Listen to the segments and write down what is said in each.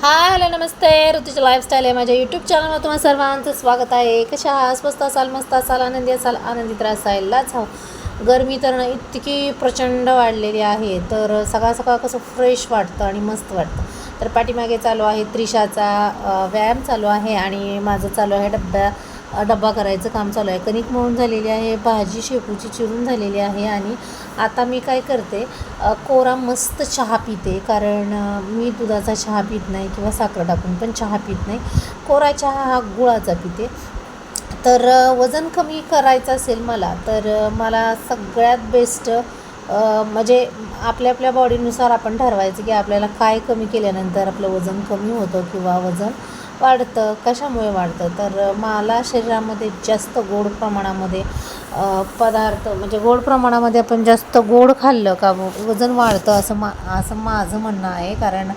Hi hello नमस्ते. ऋतूची lifestyle आहे माझ्या यूट्यूब चॅनलवर तुम्हाला सर्वांचं स्वागत आहे. कशा आहात? स्वस्त असाल, मस्त असाल, आनंदी असाल, आनंदित राहायलाच हवं. गरमी तर ना इतकी प्रचंड वाढलेली आहे, तर सकाळ सकाळ कसं फ्रेश वाटतं आणि मस्त वाटतं. तर पाठीमागे चालू आहे त्रिशाचा व्यायाम चालू आहे आणि माझं चालू आहे डब्बा करायचं काम चालू आहे. कणिक मळून झालेली आहे, भाजी शेपूची चिरून झालेली आहे आणि आता मी काय करते, कोरा मस्त चहा पिते. कारण मी दुधाचा चहा पित नाही किंवा साखर टाकून पण चहा पित नाही. कोरा चहा हा गुळाचा पिते. तर वजन कमी करायचं असेल मला, तर मला सगळ्यात बेस्ट म्हणजे आपल्या आपल्या बॉडीनुसार आपण ठरवायचं की आपल्याला काय कमी केल्यानंतर आपलं वजन कमी होतं किंवा वजन वाढतं, कशामुळे वाढतं. तर मला शरीरामध्ये जास्त गोड प्रमाणामध्ये पदार्थ म्हणजे गोड प्रमाणामध्ये आपण जास्त गोड खाल्लं का वजन वाढतं, असं माझं म्हणणं आहे. कारण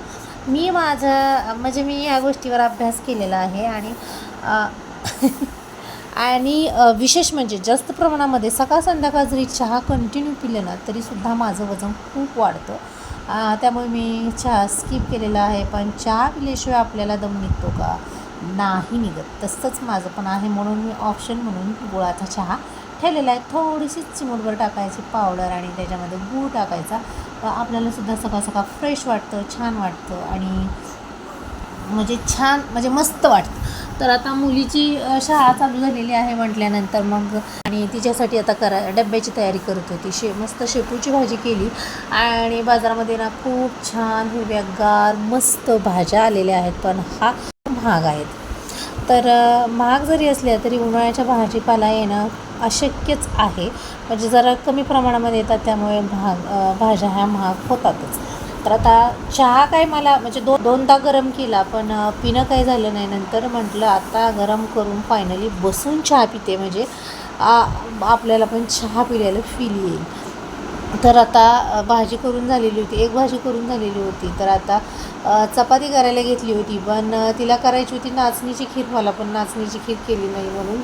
मी या गोष्टीवर अभ्यास केलेला आहे आणि विशेष म्हणजे जास्त प्रमाणामध्ये सकाळ संध्याकाळ जरी चहा कंटिन्यू पिले ना तरीसुद्धा माझं वजन खूप वाढतं. त्यामुळे मी चहा स्किप केलेला आहे. पण चहा पिल्याशिवाय आपल्याला दम निघतो का? नाही निघत. तसंच माझं पण आहे, म्हणून मी ऑप्शन म्हणून गुळाचा चहा ठेवलेला आहे. थोडीशी चिमूटभर टाकायची पावडर आणि त्याच्यामध्ये गूळ टाकायचा. आपल्यालासुद्धा सकाळ सकाळ फ्रेश वाटतं, छान वाटतं आणि म्हणजे मस्त वाटतं. तर आता मुलीची शाळा चालू झालेली आहे म्हटल्यानंतर मग आणि तिच्यासाठी आता डब्याची तयारी करत होती. मस्त शेपूची भाजी केली आणि बाजारामध्ये ना खूप छान हिरव्यागार मस्त भाज्या आलेल्या आहेत. पण हा महाग आहेत. तर महाग जरी असल्या तरी उन्हाळ्याच्या भाजीपाला येणं अशक्यच आहे. म्हणजे जरा कमी प्रमाणामध्ये येतात, त्यामुळे भाज्या ह्या महाग होतातच. तर आता चहा काय मला म्हणजे दोनदा गरम केला, पण पिणं काही झालं नाही. नंतर म्हटलं आता गरम करून फायनली बसून चहा पिते, म्हणजे आपल्याला पण चहा पिल्याला फील येईल. तर आता भाजी करून झालेली होती, एक भाजी करून झालेली होती. तर आता चपाती करायला घेतली होती, पण तिला करायची होती नाचणीची खीर. मला पण नाचणीची खीर केली नाही, म्हणून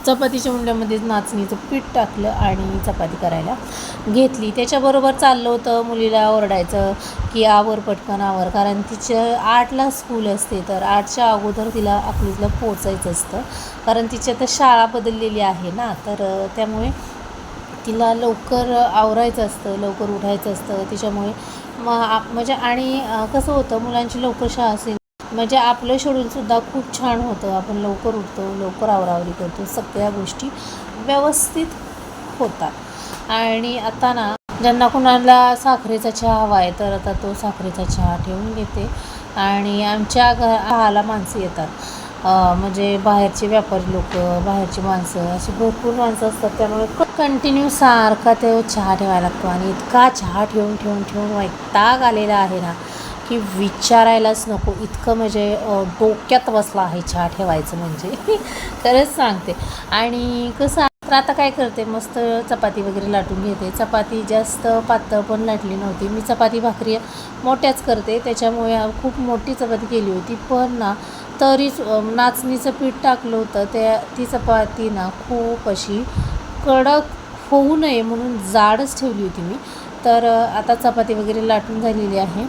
चपातीच्या उंड्यामध्येच नाचणीचं पीठ टाकलं आणि चपाती करायला घेतली. त्याच्याबरोबर चाललं होतं मुलीला ओरडायचं की आवर पटकन आवर, कारण तिचं 8ला स्कूल असते. तर 8च्या अगोदर तिला अकलूजला पोचायचं असतं, कारण तिची आता शाळा बदललेली आहे ना. तर त्यामुळे तिला लवकर आवरायचं असतं, लवकर उठायचं असतं. त्याच्यामुळे म्हणजे आणि कसं होतं, मुलांची लवकर शाळा असेल म्हणजे आपलं शेड्यूलसुद्धा खूप छान होतं. आपण लवकर उठतो, लवकर आवरावरी करतो, सगळ्या गोष्टी व्यवस्थित होतात. आणि आता ना ज्यांना कुणाला साखरेचा चहा हवा आहे, तर आता तो साखरेचा चहा ठेवून घेते. आणि आमच्या घराला माणसं येतात, म्हणजे बाहेरचे व्यापारी लोक, बाहेरची माणसं, अशी भरपूर माणसं असतात. त्यामुळे कंटिन्यू सारखा तो चहा ठेवायला लागतो आणि इतका चहा ठेवून ठेवून ठेवून वैताग आलेला आहे ना की विचारायलाच नको. इतकं म्हणजे डोक्यात बसला आहे चहा ठेवायचं म्हणजे खरंच सांगते. आणि कसं तर आता काय करते, मस्त चपाती वगैरे लाटून घेते. चपाती जास्त पातळ पण लाटली नव्हती मी, चपाती भाकरी मोठ्याच करते, त्याच्यामुळे खूप मोठी चपाती केली होती. पण ना तरीच नाचणीचं पीठ टाकलं होतं, ती चपाती ना खूप अशी कडक होऊ नये म्हणून जाडच ठेवली होती मी. तर आता चपाती वगैरे लाटून झालेली आहे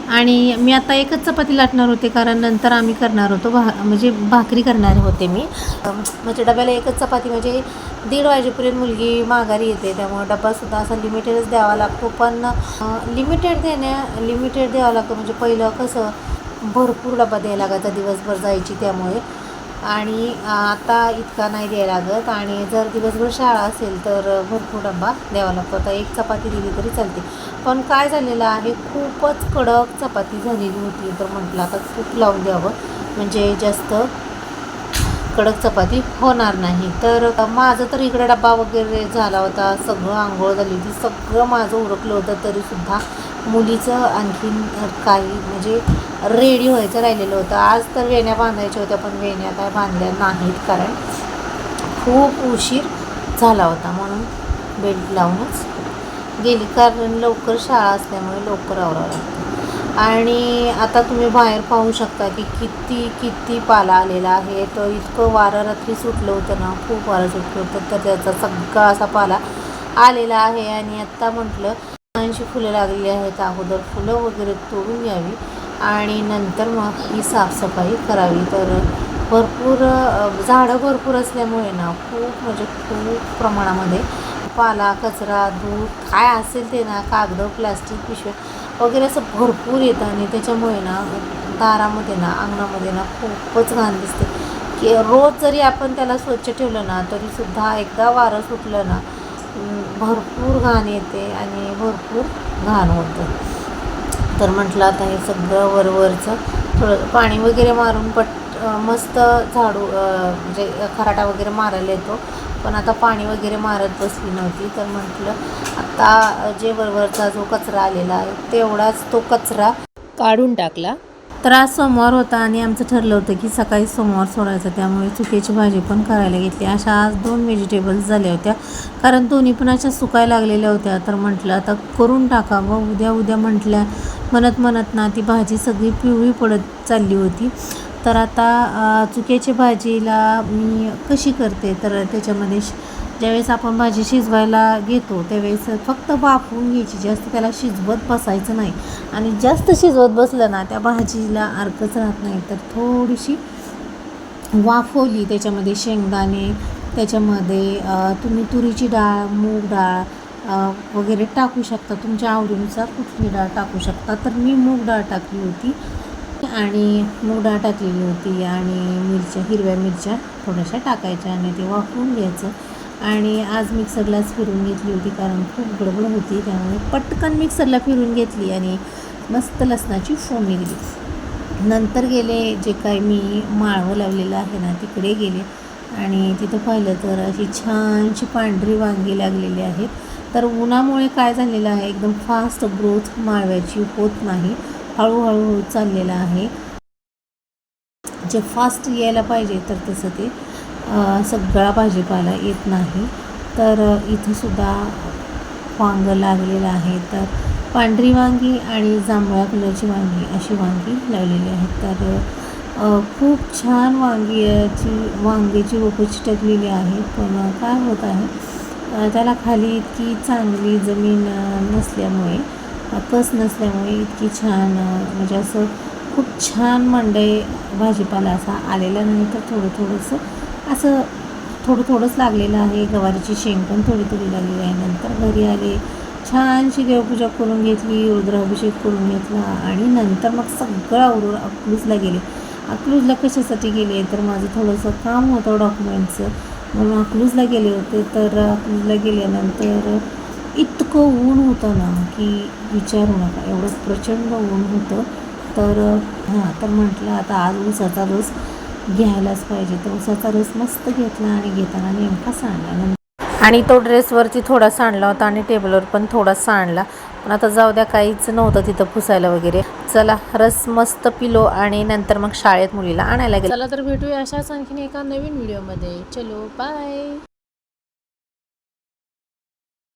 आणि मी आता एकच चपाती लाटणार होते, कारण नंतर आम्ही करणार होतो म्हणजे भाकरी करणार होते मी. म्हणजे डब्याला एकच चपाती, म्हणजे 1:30 वाजेपर्यंत मुलगी माघारी येते, त्यामुळे डब्बासुद्धा असा लिमिटेडच द्यावा लागतो. पण लिमिटेड द्यावा लागतो. म्हणजे पहिलं कसं भरपूर डबा द्यायला लागायचा दिवसभर जायची, त्यामुळे. आणि आता इतका नाही द्यायला लागत. आणि जर दिवसभर शाळा असेल तर भरपूर डबा द्यावा लागतो. आता एक चपाती दिली तरी चालते. पण काय झालेलं आहे, खूपच कडक चपाती झालेली होती, तर म्हटलं आता तूप लावून द्यावं, म्हणजे जास्त कडक चपाती होणार नाही. तर माझं तर इकडे डबा वगैरे झाला होता, सगळं आंघोळ झाली होती, सगळं माझं उरकलं होतं. तरीसुद्धा मुलीचं आणखीन काही म्हणजे रेडी व्हायचं राहिलेलं होतं. आज तर वेण्या बांधायच्या होत्या, पण वेण्या काय बांधल्या नाहीत, कारण खूप उशीर झाला होता, म्हणून बेल्ट लावूनच गेली. कारण लवकर शाळा असल्यामुळे लवकर आवरावं लागतं. आणि आता तुम्ही बाहेर पाहू शकता की किती किती पाला आलेला आहे. तर इतकं वारं रात्री सुटलं होतं ना, खूप वारं सुटलं होतं, तर त्याचा सगळा असा पाला आलेला आहे. आणि आत्ता म्हटलं छानशी फुलं लागलेली आहेत, अगोदर फुलं वगैरे तोडून घ्यावी आणि नंतर मग ही साफसफाई करावी. तर भरपूर झाडं भरपूर असल्यामुळे ना खूप म्हणजे खूप प्रमाणामध्ये पाला, कचरा, दूध काय असेल ते ना, कागद, प्लास्टिक पिशव्या वगैरे असं भरपूर येतं आणि त्याच्यामुळे ना दारामध्ये ना, अंगणामध्ये ना खूपच घाण दिसते. की रोज जरी आपण त्याला स्वच्छ ठेवलं ना तरीसुद्धा एकदा वारं सुटलं ना भरपूर घाण येते आणि भरपूर घाण होतं. तर म्हटलं आता हे सगळं वरवरचं थोडं पाणी वगैरे मारून मस्त झाडू म्हणजे खराटा वगैरे मारायला येतो, पण आता पाणी वगैरे मारत बसली नव्हती. तर म्हटलं आता जे वरवरचा जो कचरा आलेला आहे तेवढाच तो कचरा काढून टाकला. तर आज सोमवार होता आणि आमचं ठरलं होतं की सकाळी सोमवार सोडायचं, त्यामुळे चुक्याची भाजी पण करायला घेतली. अशा आज 2 व्हेजिटेबल्स झाल्या होत्या, कारण दोन्ही पण अशा सुकायला लागलेल्या होत्या. तर म्हटलं आता करून टाकावं, उद्या म्हटल्या म्हणत ना ती भाजी सगळी पिवळी पडत चालली होती. तर आता चुक्याची भाजीला मी कशी करते, तर त्याच्यामध्ये ज्यावेळेस आपण भाजी शिजवायला घेतो त्यावेळेस फक्त वाफवून घ्यायची, जास्त त्याला शिजवत बसायचं नाही. आणि जास्त शिजवत बसलं ना त्या भाजीला अर्कच राहत नाही. तर थोडीशी वाफवली, त्याच्यामध्ये शेंगदाणे, त्याच्यामध्ये तुम्ही तुरीची डाळ, मूग डाळ वगैरे टाकू शकता, तुमच्या आवडीनुसार कुठली डाळ टाकू शकता. तर मी मूग डाळ टाकली होती आणि मूग डाळ टाकलेली होती आणि हिरव्या मिरच्या थोड्याशा टाकायच्या आणि ते वाफवून घ्यायचं. आणि आज मिक्सरलाच फिरून घेतली होती, कारण खूप गडबड होती, त्यामुळे पटकन मिक्सरला फिरून घेतली आणि मस्त लसणाची फोडणी दिली. नंतर गेले जे काही मी माळवं लावलेलं आहे ना तिकडे गेले आणि तिथं पाहिलं तर अशी छानशी पांढरी वांगी लागलेली आहेत. तर उन्हामुळे काय झालेलं आहे, एकदम फास्ट ग्रोथ माळव्याची होत नाही, हळूहळू होत चाललेलं आहे. जे फास्ट यायला पाहिजे तर तसं ते सगळा भाजीपाला येत नाही. तर इथंसुद्धा वांगं लागलेलं आहे. तर पांढरी वांगी आणि जांभळ्या कलरची वांगी अशी वांगी लावलेली आहेत. तर खूप छान वांग्याची रोपं चिटकलेली आहे. पण काय होत आहे, त्याला खाली इतकी चांगली जमीन नसल्यामुळे, कस नसल्यामुळे इतकी छान म्हणजे असं खूप छान मंडई भाजीपाला असा आलेला नाही. तर थोडंच लागलेलं आहे. गवारीची शेंग पण थोडी लागलेली आहे. नंतर घरी आले, छानशी देवपूजा करून घेतली, रुद्राभिषेक करून घेतला आणि नंतर मग सगळं आवरून अकलूजला गेले. अकलूजला कशासाठी गेले, तर माझं थोडंसं काम होतं डॉक्युमेंटचं, म्हणून अकलूजला गेले होते. तर अकलूजला गेल्यानंतर इतकं ऊन होतं ना की विचारू नका, एवढं प्रचंड ऊन होतं. तर तर म्हटलं आता आज ऊसाचा रस घ्यायलाच पाहिजे. तर ऊसाचा रस मस्त घेतला आणि घेताना नेमका सांडला आणि तो ड्रेसवरती थोडा सांडला होता आणि टेबलवर पण थोडा सांडला. पण आता जाऊ द्या, काहीच नव्हतं तिथं पुसायला वगैरे. चला रस मस्त पिलो आणि नंतर मग शाळेत मुलीला आणायला गेलो. चला तर भेटूया अशाच आणखीन एका नवीन व्हिडिओमध्ये. चलो बाय.